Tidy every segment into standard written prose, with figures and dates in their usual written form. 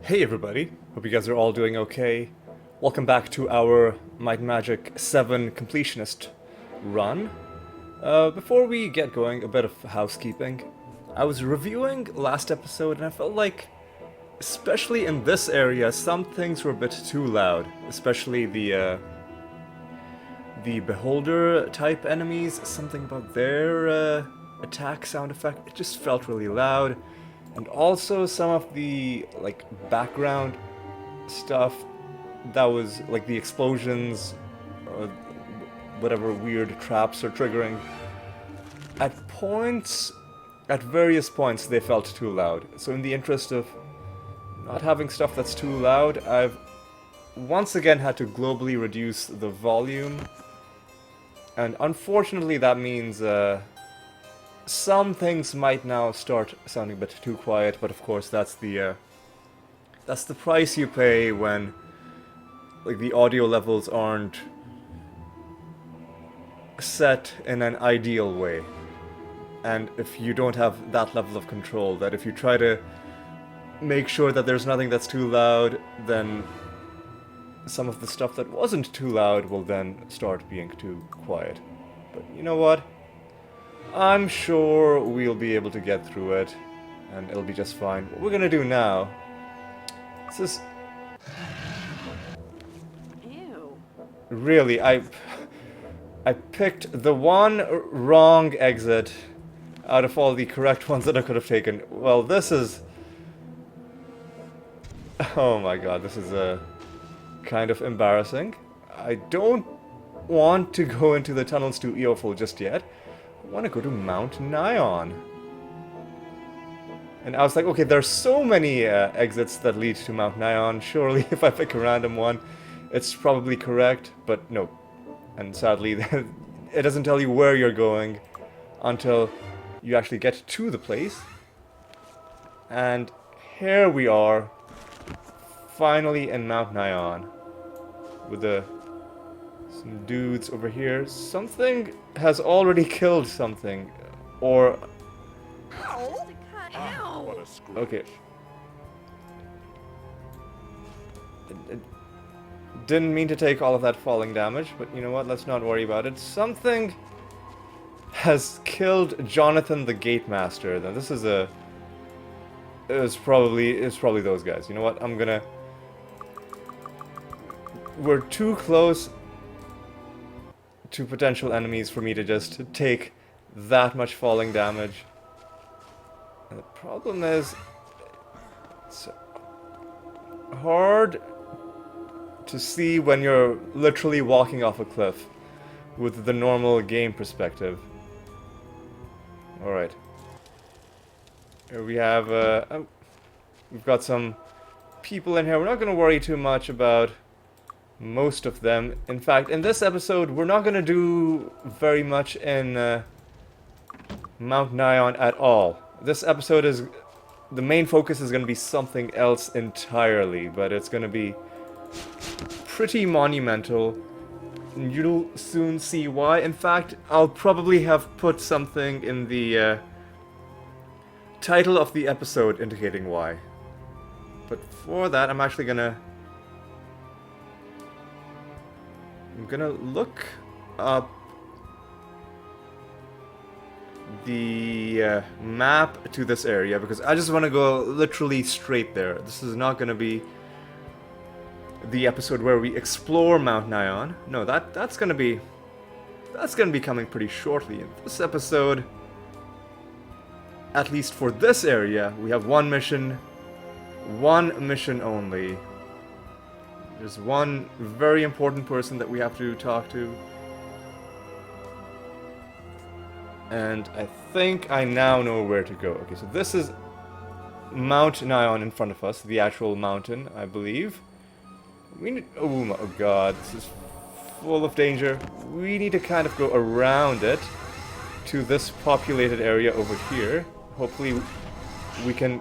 Hey everybody, hope you guys are all doing okay. Welcome back to our Might and Magic VII completionist run. Before we get going, a bit of housekeeping. I was reviewing last episode and I felt like, especially in this area, some things were a bit too loud. Especially the Beholder type enemies, something about their attack sound effect, it just felt really loud. And also some of the background stuff that was like the explosions or whatever weird traps are triggering. At points, at various points, they felt too loud. So in the interest of not having stuff that's too loud, I've once again had to globally reduce the volume. And unfortunately that means some things might now start sounding a bit too quiet, but of course that's the price you pay when the audio levels aren't set in an ideal way. And if you don't have that level of control, that if you try to make sure that there's nothing that's too loud, then some of the stuff that wasn't too loud will then start being too quiet. But you know what? I'm sure we'll be able to get through it, and it'll be just fine. What we're gonna do now... This is... Ew. Really, I picked the one wrong exit out of all the correct ones that I could have taken. Well, this is... Oh my god, this is kind of embarrassing. I don't want to go into the tunnels to Eoful just yet. I want to go to Mount Nion. And I was like, okay, there's so many exits that lead to Mount Nion. Surely if I pick a random one, it's probably correct. But no. And sadly, it doesn't tell you where you're going until you actually get to the place. And here we are, finally in Mount Nion. With some dudes over here. Something has already killed something. Or... Ow. Ow. Okay. Didn't mean to take all of that falling damage, but you know what? Let's not worry about it. Something has killed Jonathan the Gatemaster. Now this is a... It's probably those guys. You know what? I'm gonna... We're too close to potential enemies for me to just take that much falling damage. And the problem is, it's hard to see when you're literally walking off a cliff with the normal game perspective. Alright. Here we have, we've got some people in here. We're not going to worry too much about most of them. In fact, in this episode, we're not going to do very much in Mount Nion at all. This episode is... The main focus is going to be something else entirely, but it's going to be pretty monumental. And you'll soon see why. In fact, I'll probably have put something in the title of the episode indicating why. But for that, I'm gonna look up the map to this area, because I just want to go literally straight there. This is not gonna be the episode where we explore Mount Nion. No, that's gonna be coming pretty shortly. In this episode, at least for this area, we have one mission only. There's one very important person that we have to talk to. And I think I now know where to go. Okay, so this is Mount Nion in front of us, the actual mountain, I believe. We need... Oh my god, this is full of danger. We need to kind of go around it to this populated area over here. Hopefully we can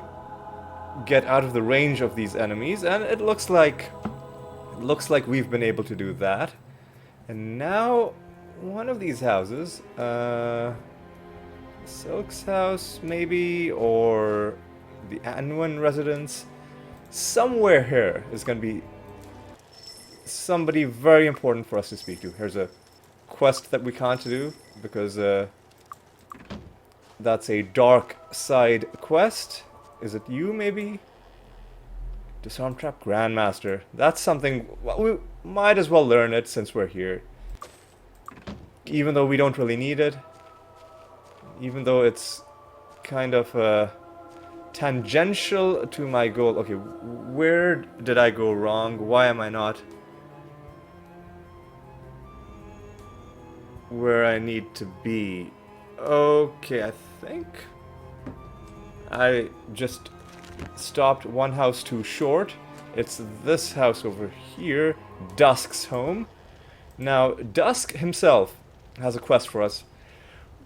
get out of the range of these enemies, and it looks like we've been able to do that. And now one of these houses, Silk's house maybe, or the Anwen residence, somewhere here is going to be somebody very important for us to speak to. Here's a quest that we can't do because that's a dark side quest. Is it you, maybe? Disarm Trap Grandmaster. That's something... Well, we might as well learn it since we're here. Even though we don't really need it. Even though it's kind of tangential to my goal. Okay, where did I go wrong? Why am I not where I need to be? Okay, I think I just stopped one house too short. It's this house over here, Dusk's home. Now, Dusk himself has a quest for us.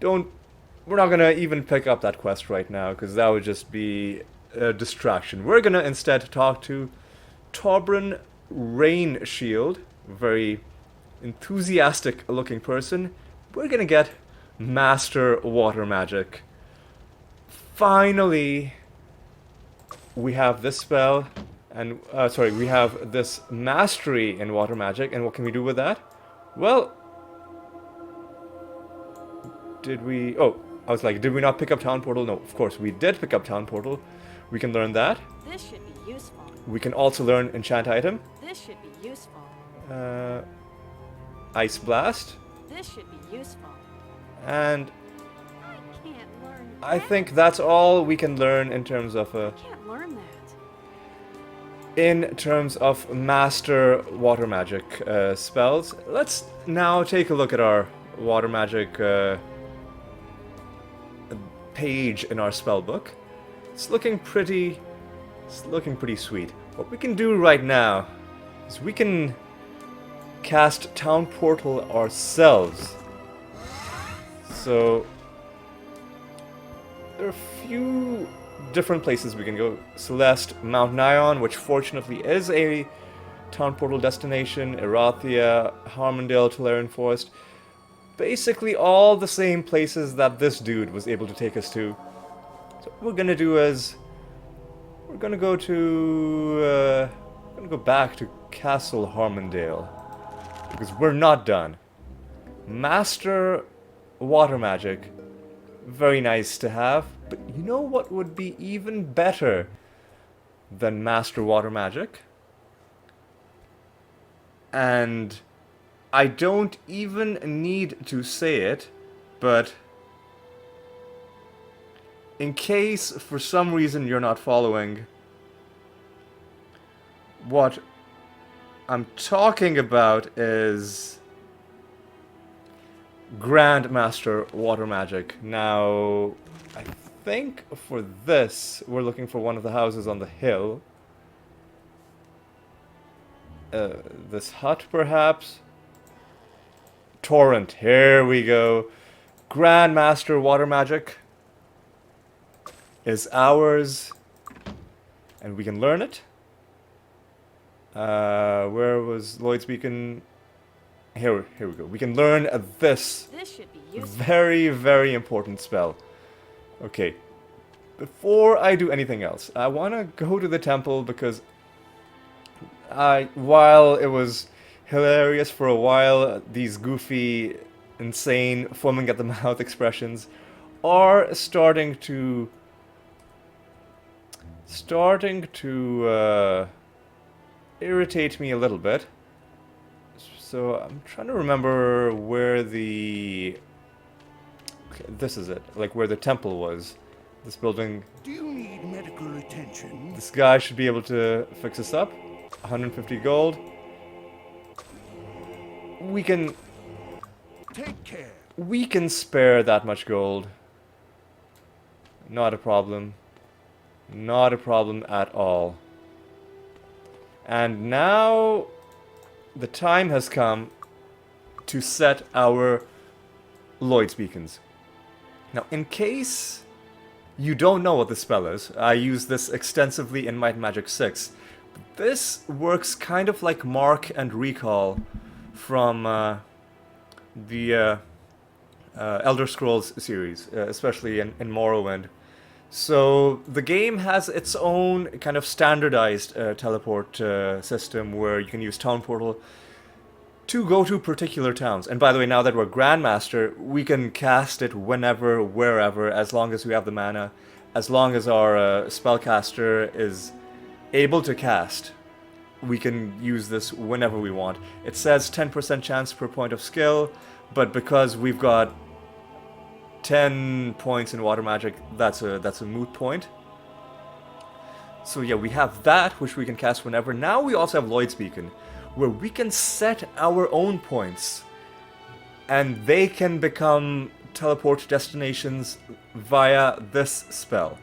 We're not gonna even pick up that quest right now, because that would just be a distraction. We're gonna instead talk to Torbran Rainshield, very enthusiastic looking person. We're gonna get Master Water Magic. Finally, we have this spell, and we have this mastery in water magic, and what can we do with that? Well, did we... Oh, I was like, did we not pick up Town Portal? No, of course, we did pick up Town Portal. We can learn that. This should be useful. We can also learn Enchant Item. This should be useful. Ice Blast. This should be useful. And I can't learn that. I think that's all we can learn in terms of I can't learn that. Master water magic spells. Let's now take a look at our water magic page in our spell book. It's looking pretty sweet. What we can do right now is we can cast Town Portal ourselves. So there are a few different places we can go. Celeste, Mount Nion, which fortunately is a Town Portal destination, Erathia, Harmondale, Tolarian Forest. Basically all the same places that this dude was able to take us to. So what we're gonna do is we're gonna go back to Castle Harmondale, because we're not done. Master Water Magic, very nice to have, but you know what would be even better than Master Water Magic? And I don't even need to say it, but in case for some reason you're not following, what I'm talking about is Grandmaster Water Magic. Now, I think for this, we're looking for one of the houses on the hill. This hut, perhaps? Torrent, here we go. Grandmaster Water Magic is ours, and we can learn it. Where was Lloyd's Beacon? Here we go. We can learn this should be useful. very, very important spell. Okay. Before I do anything else, I want to go to the temple because while it was hilarious for a while, these goofy, insane, foaming at the mouth expressions are starting to irritate me a little bit. So I'm trying to remember where the... Okay, this is it. Like where the temple was. This building... Do you need medical attention? This guy should be able to fix this up. 150 gold. We can... Take care. We can spare that much gold. Not a problem. Not a problem at all. And now the time has come to set our Lloyd's Beacons. Now, in case you don't know what this spell is, I use this extensively in Might and Magic VI. This works kind of like Mark and Recall from the Elder Scrolls series, especially in Morrowind. So the game has its own kind of standardized teleport system where you can use Town Portal to go to particular towns. And by the way, now that we're Grandmaster, we can cast it whenever, wherever, as long as we have the mana, as long as our spellcaster is able to cast. We can use this whenever we want. It says 10% chance per point of skill, but because we've got 10 points in water magic, that's a moot point. So yeah, we have that, which we can cast whenever. Now we also have Lloyd's Beacon, where we can set our own points, and they can become teleport destinations via this spell.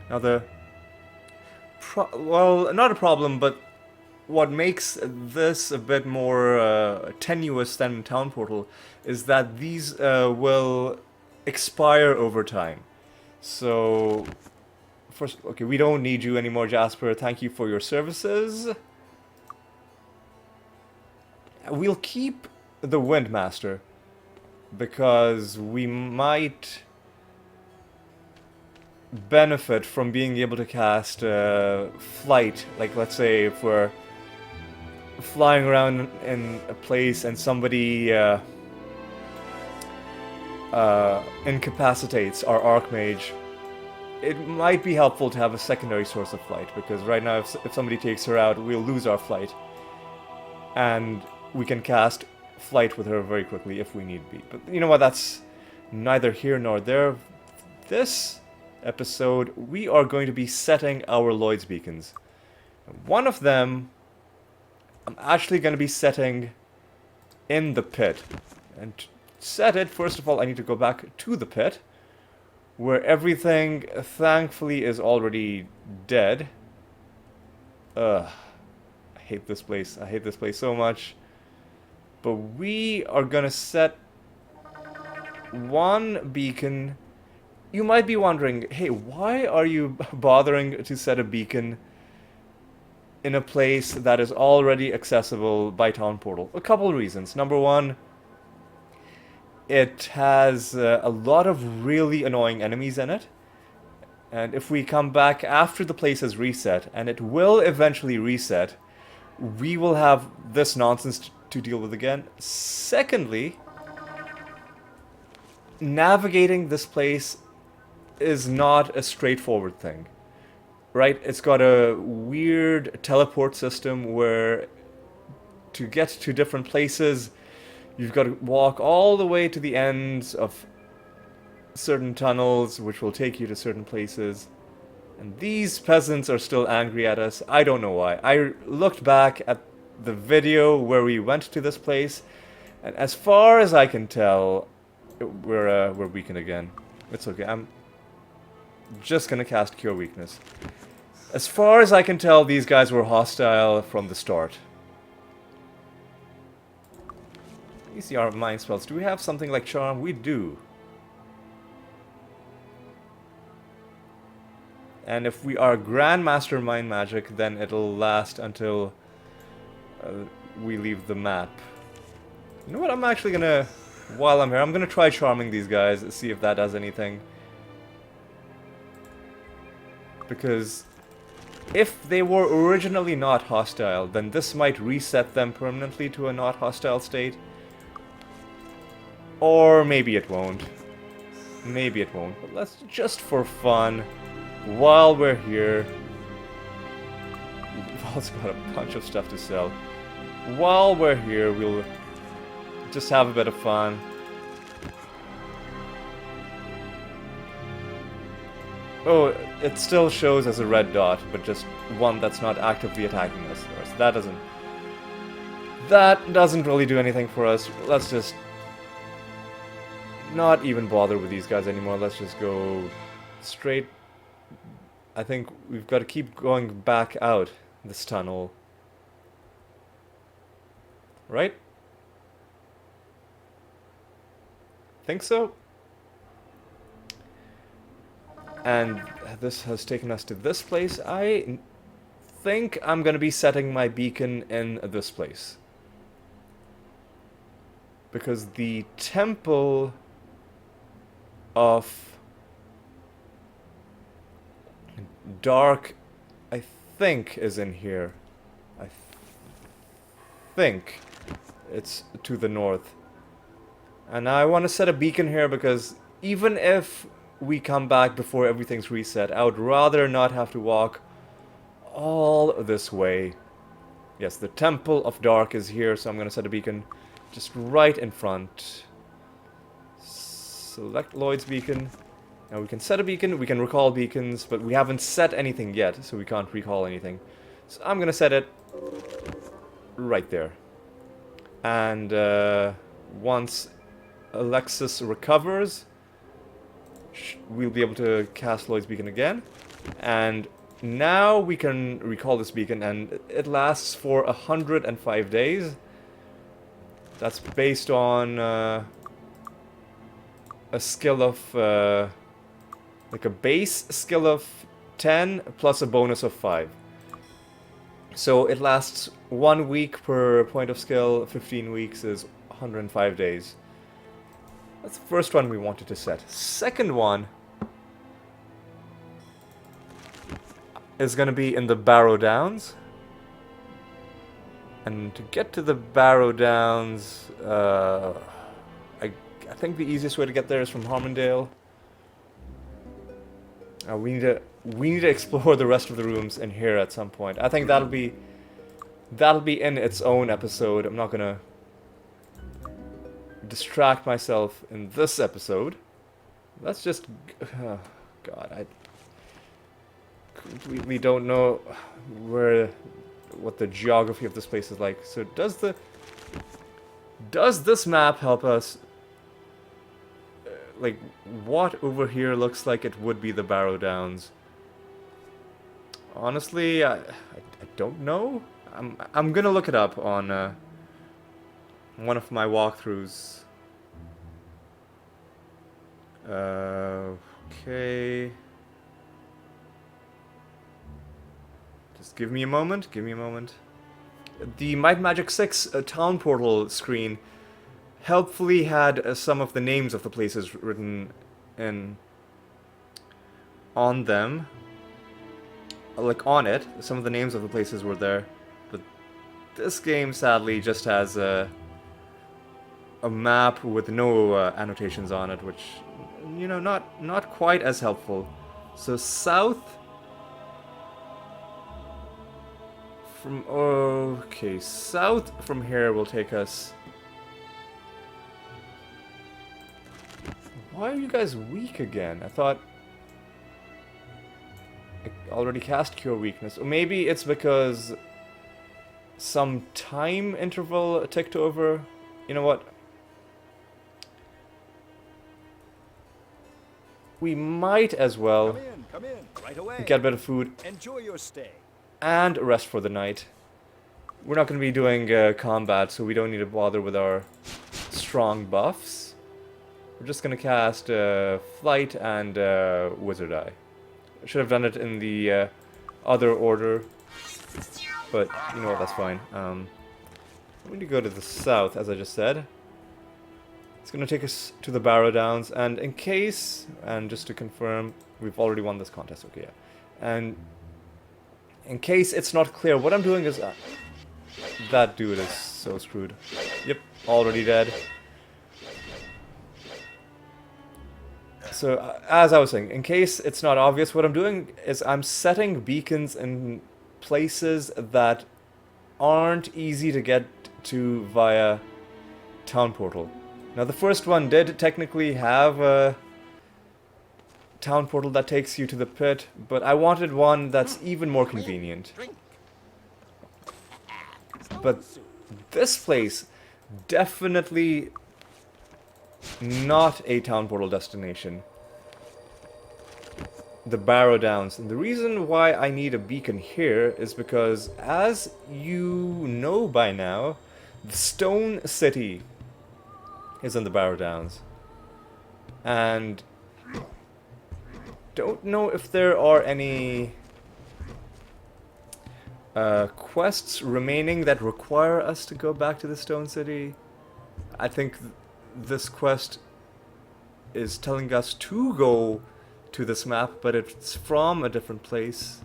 Now well, not a problem, but what makes this a bit more tenuous than Town Portal is that these will expire over time. So, first, okay, we don't need you anymore, Jasper. Thank you for your services. We'll keep the Windmaster because we might benefit from being able to cast flight. Like, let's say if we're flying around in a place and somebody incapacitates our Archmage, it might be helpful to have a secondary source of flight, because right now if somebody takes her out, we'll lose our flight. And we can cast flight with her very quickly if we need be. But you know what, that's neither here nor there. This episode, we are going to be setting our Lloyd's Beacons. One of them, I'm actually going to be setting in the pit. And to set it, first of all, I need to go back to the pit, where everything, thankfully, is already dead. I hate this place. I hate this place so much. But we are gonna set one beacon. You might be wondering, hey, why are you bothering to set a beacon in a place that is already accessible by Town Portal? A couple of reasons. Number one, it has a lot of really annoying enemies in it. And if we come back after the place is reset, and it will eventually reset, we will have this nonsense to deal with again. Secondly, navigating this place is not a straightforward thing, right? It's got a weird teleport system where to get to different places, you've got to walk all the way to the ends of certain tunnels, which will take you to certain places. And these peasants are still angry at us. I don't know why. I looked back at the video where we went to this place, and as far as I can tell, we're weakened again. It's okay. I'm just gonna cast Cure Weakness. As far as I can tell, these guys were hostile from the start. Let me see our mind spells. Do we have something like Charm? We do. And if we are Grandmaster Mind Magic, then it'll last until we leave the map. You know what, I'm actually gonna, while I'm here, I'm gonna try charming these guys, see if that does anything. Because if they were originally not hostile, then this might reset them permanently to a not hostile state. Or maybe it won't. Maybe it won't. But let's, just for fun, while we're here, we've also got a bunch of stuff to sell. While we're here, we'll just have a bit of fun. Oh, it still shows as a red dot, but just one that's not actively attacking us. So that doesn't really do anything for us. Let's just not even bother with these guys anymore. Let's just go straight. I think we've got to keep going back out this tunnel. Right? Think so? And this has taken us to this place. I think I'm gonna be setting my beacon in this place. Because the temple of Dark, I think, is in here. I think it's to the north. And I want to set a beacon here because even if we come back before everything's reset, I would rather not have to walk all this way. Yes, the Temple of Dark is here, so I'm going to set a beacon just right in front. Select Lloyd's beacon. Now we can set a beacon, we can recall beacons, but we haven't set anything yet, so we can't recall anything. So I'm going to set it right there. And once Alexis recovers, we'll be able to cast Lloyd's beacon again. And now we can recall this beacon, and it lasts for 105 days. That's based on a skill of like a base skill of 10 plus a bonus of 5. So it lasts 1 week per point of skill. 15 weeks is 105 days. That's the first one we wanted to set. Second one is going to be in the Barrow Downs. And to get to the Barrow Downs, I think the easiest way to get there is from Harmondale. We need to explore the rest of the rooms in here at some point. I think that'll be in its own episode. I'm not gonna distract myself in this episode. Let's just... oh, God, I completely don't know what the geography of this place is like. So does this map help us? Like, what over here looks like it would be the Barrow Downs? Honestly, I don't know. I'm gonna look it up on one of my walkthroughs. Okay. Just give me a moment. Give me a moment. The Might and Magic VI town portal screen helpfully had some of the names of the places written on them. Like on it, some of the names of the places were there. But this game sadly just has a map with no annotations on it, which, you know, not quite as helpful. So south south from here will take us... Why are you guys weak again? I thought I already cast Cure Weakness. Or maybe it's because some time interval ticked over. You know what? We might as well Come in, right away. get a bit of food Enjoy your stay. and rest for the night. We're not going to be doing combat, so we don't need to bother with our strong buffs. We're just going to cast Flight and Wizard Eye. I should have done it in the other order, but you know what, that's fine. We need to go to the south, as I just said. It's going to take us to the Barrow Downs, and in case, and just to confirm, we've already won this contest, okay, yeah. And in case it's not clear, what I'm doing is... that dude is so screwed. Yep, already dead. So, as I was saying, in case it's not obvious, what I'm doing is I'm setting beacons in places that aren't easy to get to via town portal. Now, the first one did technically have a town portal that takes you to the pit, but I wanted one that's even more convenient. But this place, definitely not a town portal destination. The Barrow Downs. And the reason why I need a beacon here is because, as you know by now, the Stone City is in the Barrow Downs. And don't know if there are any quests remaining that require us to go back to the Stone City. I think this quest is telling us to go to this map, but it's from a different place.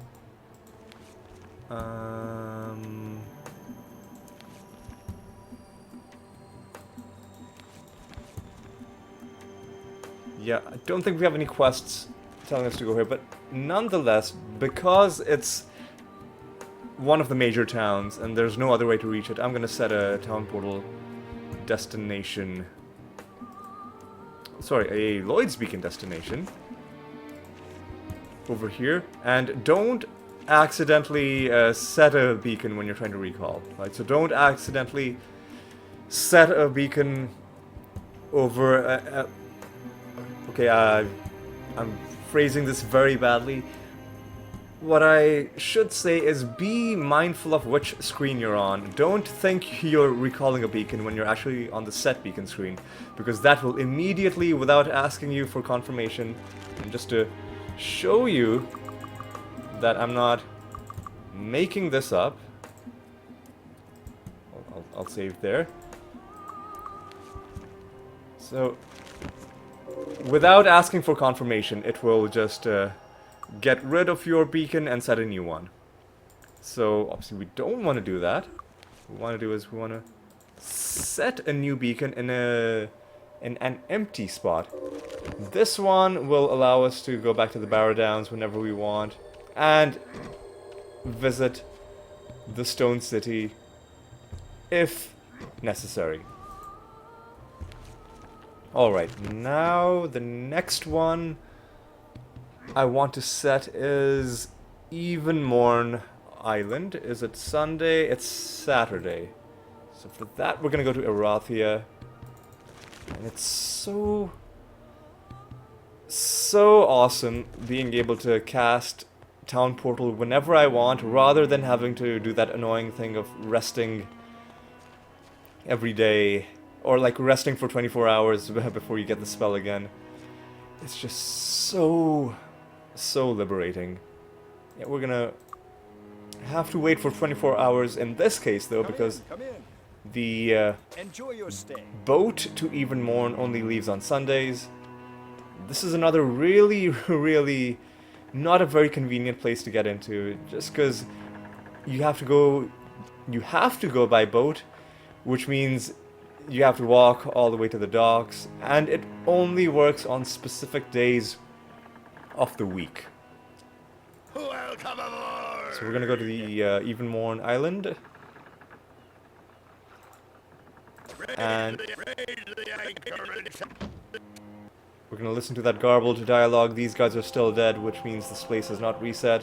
Yeah, I don't think we have any quests telling us to go here, but nonetheless, because it's one of the major towns and there's no other way to reach it, I'm gonna set a town portal destination. Sorry, a Lloyd's Beacon destination over here, and don't accidentally set a beacon when you're trying to recall, right? So don't accidentally set a beacon over. Okay, I'm phrasing this very badly. What I should say is be mindful of which screen you're on. Don't think you're recalling a beacon when you're actually on the set beacon screen, because that will immediately, without asking you for confirmation, and just to show you that I'm not making this up, I'll save there. So, without asking for confirmation, it will just get rid of your beacon and set a new one. So obviously we don't want to do that. What we want to do is we want to set a new beacon in an empty spot. This one will allow us to go back to the Barrow Downs whenever we want and visit the Stone City if necessary. Alright, now the next one I want to set is Evenmorn Island. Is it Sunday? It's Saturday. So for that we're gonna go to Erathia. And it's so awesome being able to cast Town Portal whenever I want, rather than having to do that annoying thing of resting every day, or like resting for 24 hours before you get the spell again. It's just so liberating. Yeah, we're gonna have to wait for 24 hours in this case though, because Come in. the Enjoy your stay. boat to Evenmorn only leaves on Sundays. This is another really not a very convenient place to get into, just because you have to go by boat, which means you have to walk all the way to the docks, and it only works on specific days of the week. Welcome aboard. So we're gonna go to the Evenmorn Island, and we're gonna listen to that garbled dialogue. These guys are still dead, which means this place is not reset,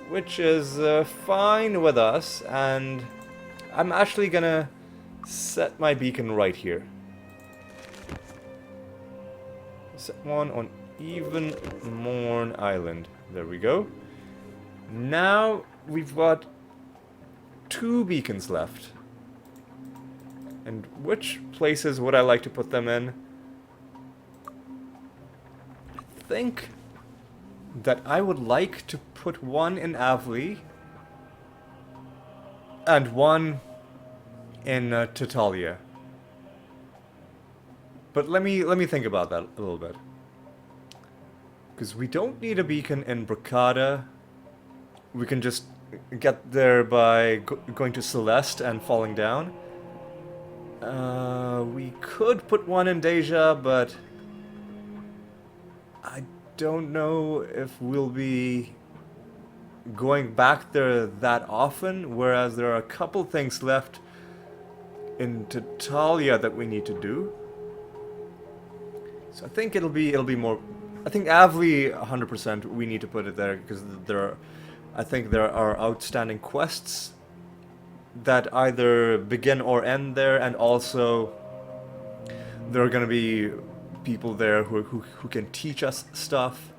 which is fine with us, and I'm actually gonna set my beacon right here. Set one on Evenmorn Island. There we go. Now we've got 2 beacons left. And which places would I like to put them in? I think that I would like to put one in Avli and one in Titalia. But let me think about that a little bit. Because we don't need a beacon in Bracada. We can just get there by going to Celeste and falling down. We could put one in Deja, but I don't know if we'll be going back there that often, whereas there are a couple things left in Titalia that we need to do. So I think it'll be more. I think Avli 100% we need to put it there, because I think there are outstanding quests that either begin or end there, and also there are going to be people there who can teach us stuff.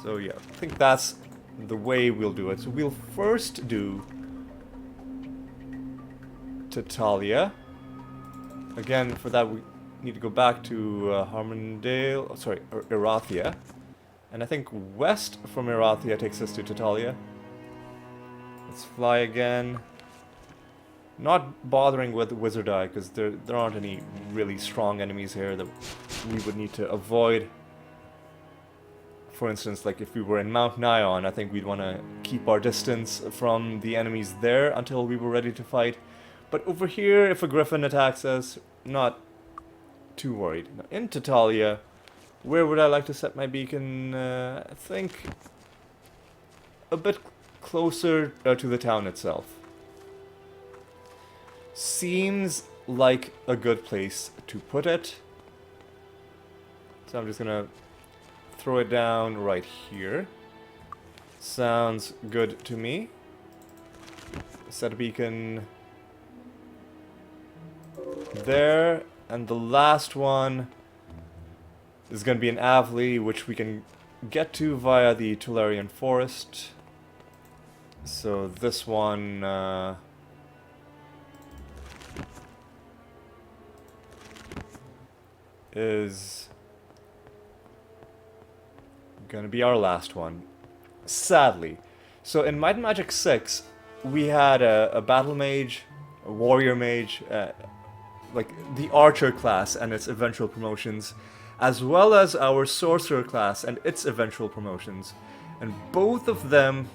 So yeah, I think that's the way we'll do it. So we'll first do Titalia. Again, for that we need to go back to Harmondale, Erathia. And I think west from Erathia takes us to Titalia. Let's fly again. Not bothering with Wizard Eye, because there aren't any really strong enemies here that we would need to avoid. for instance, like if we were in Mount Nion, I think we'd want to keep our distance from the enemies there until we were ready to fight. But over here, if a griffin attacks us, not too worried. Now, in Tatalia, where would I like to set my beacon? I think a bit closer to the town itself. Seems like a good place to put it. So I'm just gonna throw it down right here. Sounds good to me. Set a beacon there, and the last one is going to be in Avli, which we can get to via the Tularian Forest. So this one is going to be our last one, sadly. So in Might and Magic VI, we had a battle mage, a warrior mage, like the archer class and its eventual promotions, as well as our sorcerer class and its eventual promotions. And both of them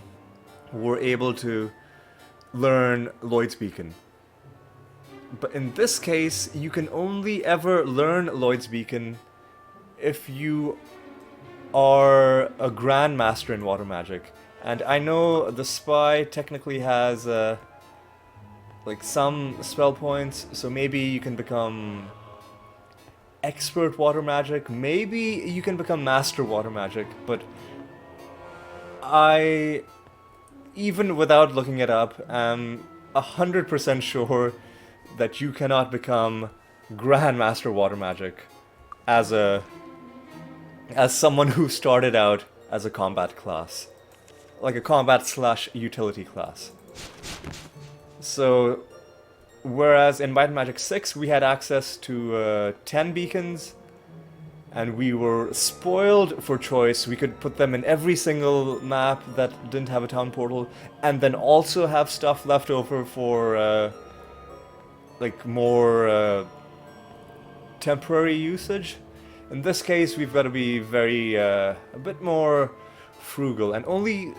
were able to learn Lloyd's Beacon. But in this case, you can only ever learn Lloyd's Beacon if you are a Grandmaster in Water Magic. And I know the spy technically has like some spell points, so maybe you can become expert water magic, maybe you can become master water magic, but I, even without looking it up, am 100% sure that you cannot become Grandmaster water magic as someone who started out as a combat class, like a combat / utility class. So, whereas in Might and Magic VI we had access to 10 beacons, and we were spoiled for choice. We could put them in every single map that didn't have a town portal, and then also have stuff left over for like more temporary usage. In this case, we've got to be very a bit more frugal and only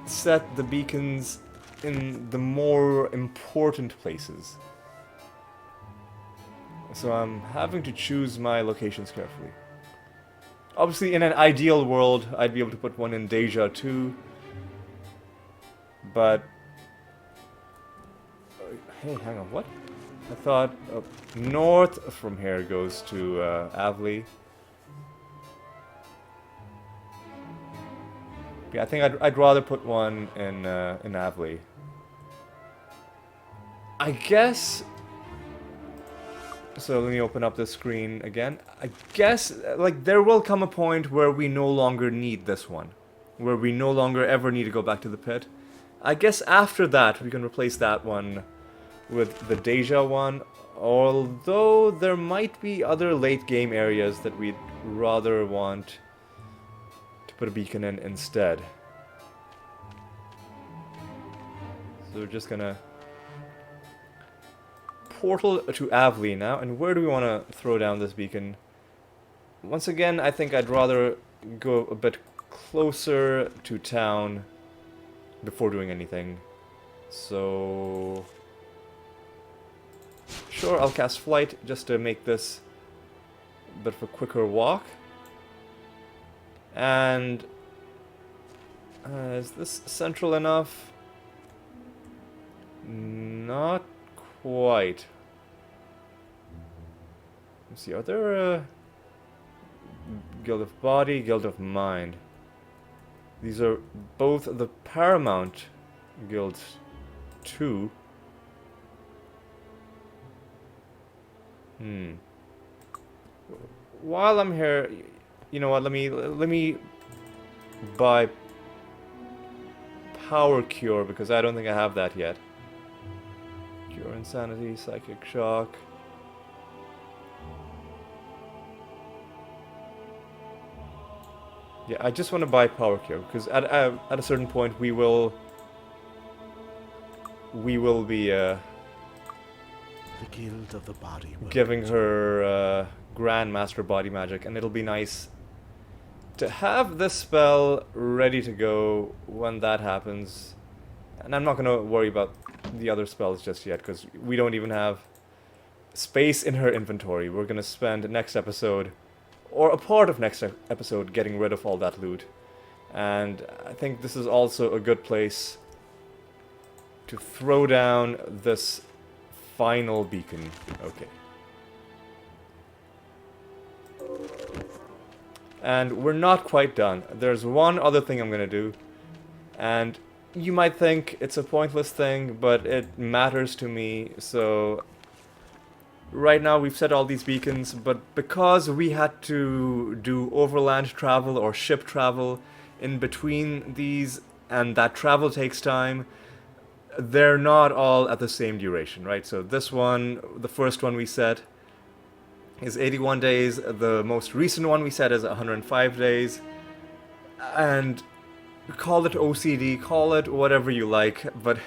set the beacons in the more important places. So I'm having to choose my locations carefully. Obviously, in an ideal world, I'd be able to put one in Deja too. But hey, hang on, what? I thought north from here goes to Avli. Yeah, I think I'd rather put one in Avli. I guess. So let me open up the screen again. I guess like there will come a point where we no longer need this one, where we no longer ever need to go back to the pit. I guess after that we can replace that one with the Deja one, although there might be other late game areas that we'd rather want to put a beacon in instead. So we're just gonna portal to Avli now, and where do we want to throw down this beacon? Once again, I think I'd rather go a bit closer to town before doing anything. So sure, I'll cast Flight just to make this a bit of a quicker walk. And is this central enough? Not quite. Let's see, are there Guild of Body, Guild of Mind? These are both the Paramount guilds too. While I'm here, you know what? Let me buy Power Cure because I don't think I have that yet. Cure Insanity, Psychic Shock. Yeah, I just want to buy Power Cure because at a certain point we will be The Guild of the Body giving her Grandmaster Body Magic, and it'll be nice to have this spell ready to go when that happens. And I'm not going to worry about the other spells just yet, because we don't even have space in her inventory. We're going to spend next episode, or a part of next episode, getting rid of all that loot. And I think this is also a good place to throw down this final beacon. Okay. And we're not quite done. There's one other thing I'm going to do. And you might think it's a pointless thing, but it matters to me. So right now we've set all these beacons, but because we had to do overland travel or ship travel in between these, and that travel takes time, they're not all at the same duration, right? So this one, the first one we set, is 81 days. The most recent one we set is 105 days. And call it OCD, call it whatever you like, but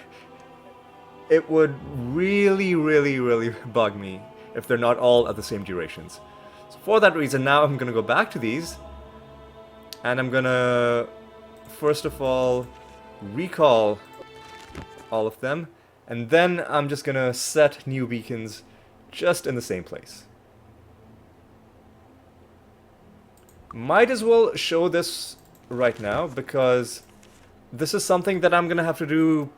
it would really, really, really bug me if they're not all at the same durations. So for that reason, now I'm going to go back to these, and I'm going to, first of all, recall all of them, and then I'm just going to set new beacons just in the same place. Might as well show this right now, because this is something that I'm gonna have to do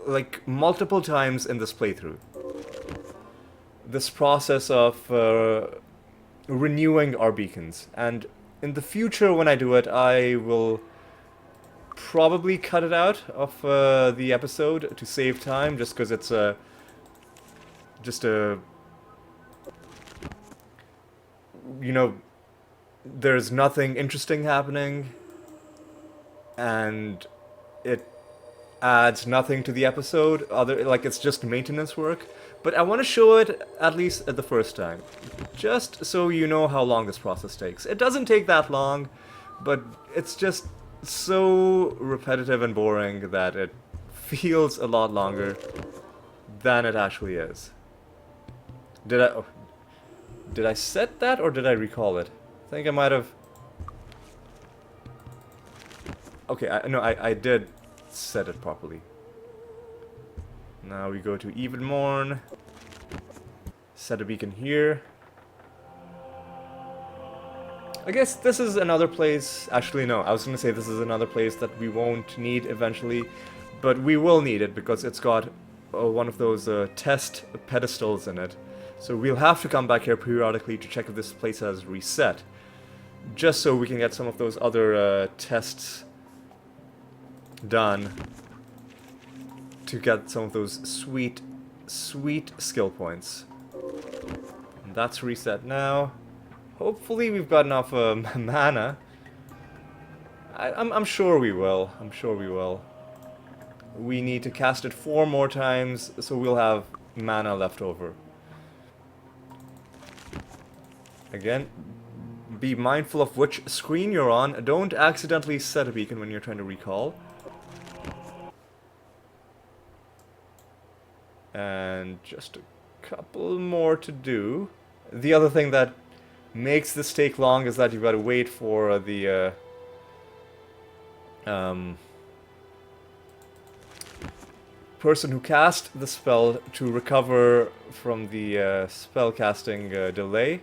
like multiple times in this playthrough. This process of renewing our beacons, and in the future when I do it, I will probably cut it out of the episode to save time, just because it's just a, you know, there's nothing interesting happening, and it adds nothing to the episode, like it's just maintenance work. But I want to show it at least at the first time, just so you know how long this process takes. It doesn't take that long, but it's just so repetitive and boring that it feels a lot longer than it actually is. Did I set that, or did I recall it? I think I might have... Okay, I did set it properly. Now we go to Evenmorn. Set a beacon here. I guess this is another place... Actually, no, I was going to say this is another place that we won't need eventually, but we will need it because it's got one of those test pedestals in it. So we'll have to come back here periodically to check if this place has reset, just so we can get some of those other tests done to get some of those sweet, sweet skill points. And that's reset now. Hopefully we've got enough mana. I'm sure we will. I'm sure we will. We need to cast it 4 more times, so we'll have mana left over. Again, be mindful of which screen you're on. Don't accidentally set a beacon when you're trying to recall. And just a couple more to do. The other thing that makes this take long is that you've got to wait for the person who cast the spell to recover from the spell casting delay.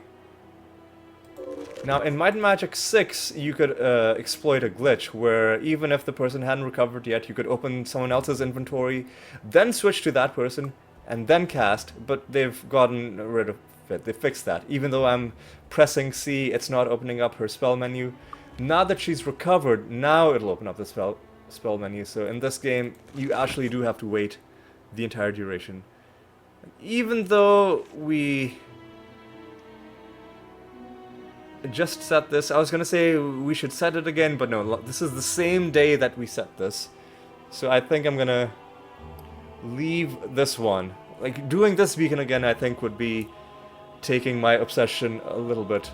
Now, in Might and Magic VI, you could exploit a glitch where even if the person hadn't recovered yet, you could open someone else's inventory, then switch to that person, and then cast, but they've gotten rid of it. They fixed that. Even though I'm pressing C, it's not opening up her spell menu. Now that she's recovered, now it'll open up the spell menu. So in this game, you actually do have to wait the entire duration. Even though we just set this, I was gonna say we should set it again, but no, this is the same day that we set this. So I think I'm gonna leave this one. Like, doing this beacon again, I think, would be taking my obsession a little bit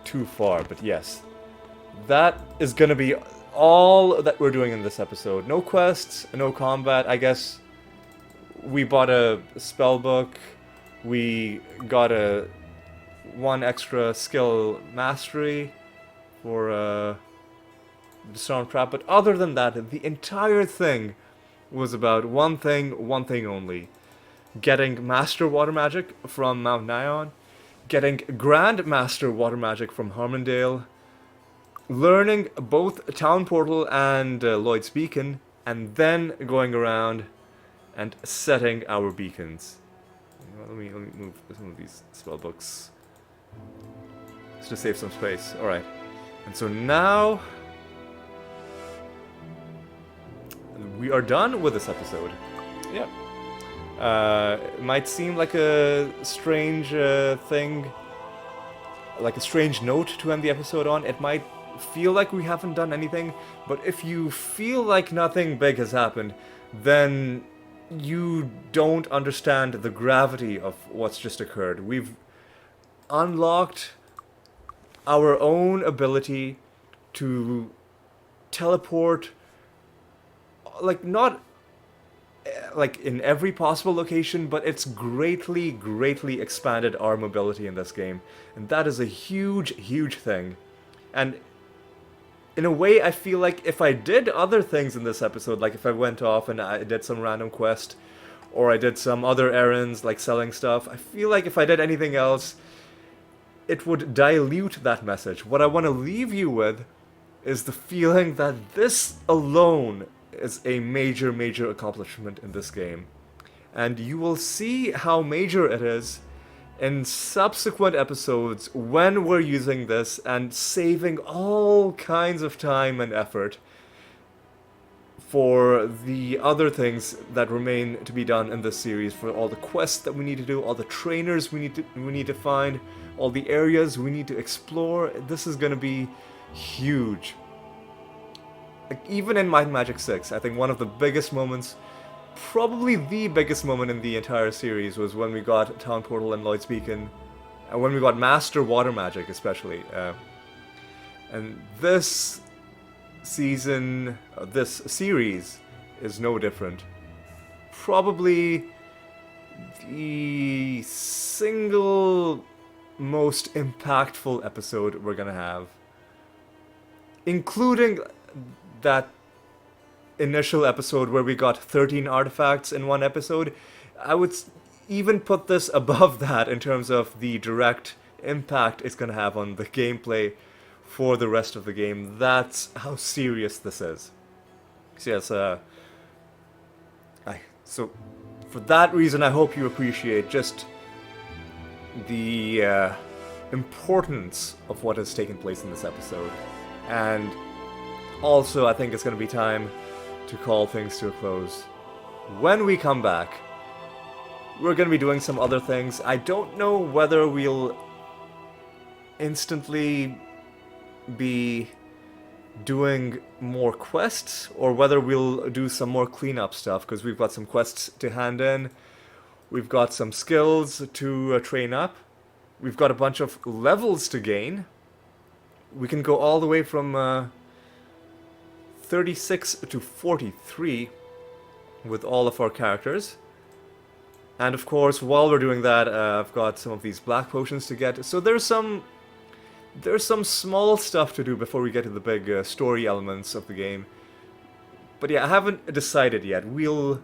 too far, but yes. That is gonna be all that we're doing in this episode. No quests, no combat. I guess we bought a spell book, we got one extra skill mastery for the storm trap. But other than that, the entire thing was about one thing only. Getting Master Water Magic from Mount Nion, getting Grand Master Water Magic from Harmondale, learning both Town Portal and Lloyd's Beacon, and then going around and setting our beacons. Let me move some of these spell books just to save some space. Alright. And so now we are done with this episode. Yeah. It might seem like a strange thing, like a strange note to end the episode on. It might feel like we haven't done anything, but if you feel like nothing big has happened, then you don't understand the gravity of what's just occurred. We've unlocked our own ability to teleport, like not like in every possible location, but it's greatly expanded our mobility in this game, and that is a huge thing. And in a way, I feel like if I did other things in this episode, like if I went off and I did some random quest, or I did some other errands, like selling stuff, I feel like if I did anything else, it would dilute that message. What I want to leave you with is the feeling that this alone is a major accomplishment in this game. And you will see how major it is in subsequent episodes when we're using this and saving all kinds of time and effort for the other things that remain to be done in this series, for all the quests that we need to do, all the trainers we need to find, all the areas we need to explore. This is going to be huge. Like, even in Might and Magic VI, I think one of the biggest moments, probably the biggest moment in the entire series, was when we got Town Portal and Lloyd's Beacon, and when we got Master Water Magic especially. And this season, this series, is no different. Probably the single most impactful episode we're gonna have, including that initial episode where we got 13 artifacts in one episode. I would even put this above that in terms of the direct impact it's going to have on the gameplay for the rest of the game. That's how serious this is. So yes, so for that reason, I hope you appreciate just the importance of what has taken place in this episode. And also, I think it's going to be time to call things to a close. When we come back, we're going to be doing some other things. I don't know whether we'll instantly be doing more quests, or whether we'll do some more cleanup stuff, because we've got some quests to hand in, we've got some skills to train up, we've got a bunch of levels to gain. We can go all the way from 36 to 43 with all of our characters. And of course, while we're doing that, I've got some of these black potions to get. So there's some small stuff to do before we get to the big story elements of the game. But yeah, I haven't decided yet. We'll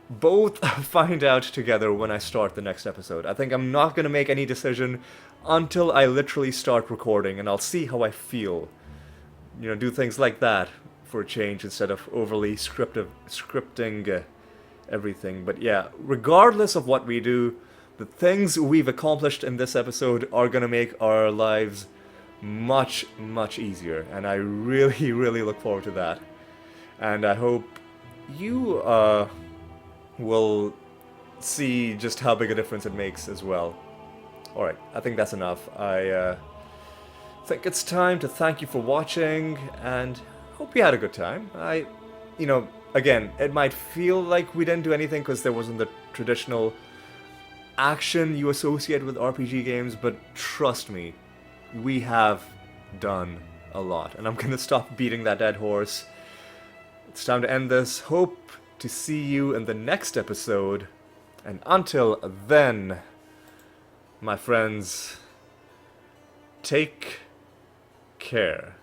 both find out together when I start the next episode. I think I'm not going to make any decision until I literally start recording, and I'll see how I feel. You know, do things like that for a change instead of overly scripting everything. But yeah, regardless of what we do, the things we've accomplished in this episode are going to make our lives much easier, and I really look forward to that. And I hope you will see just how big a difference it makes as well. Alright, I think that's enough. I think it's time to thank you for watching, and hope you had a good time. You know, again, it might feel like we didn't do anything because there wasn't the traditional action you associate with RPG games, but trust me, we have done a lot, and I'm gonna stop beating that dead horse. It's time to end this. Hope to see you in the next episode, and until then, my friends, take care.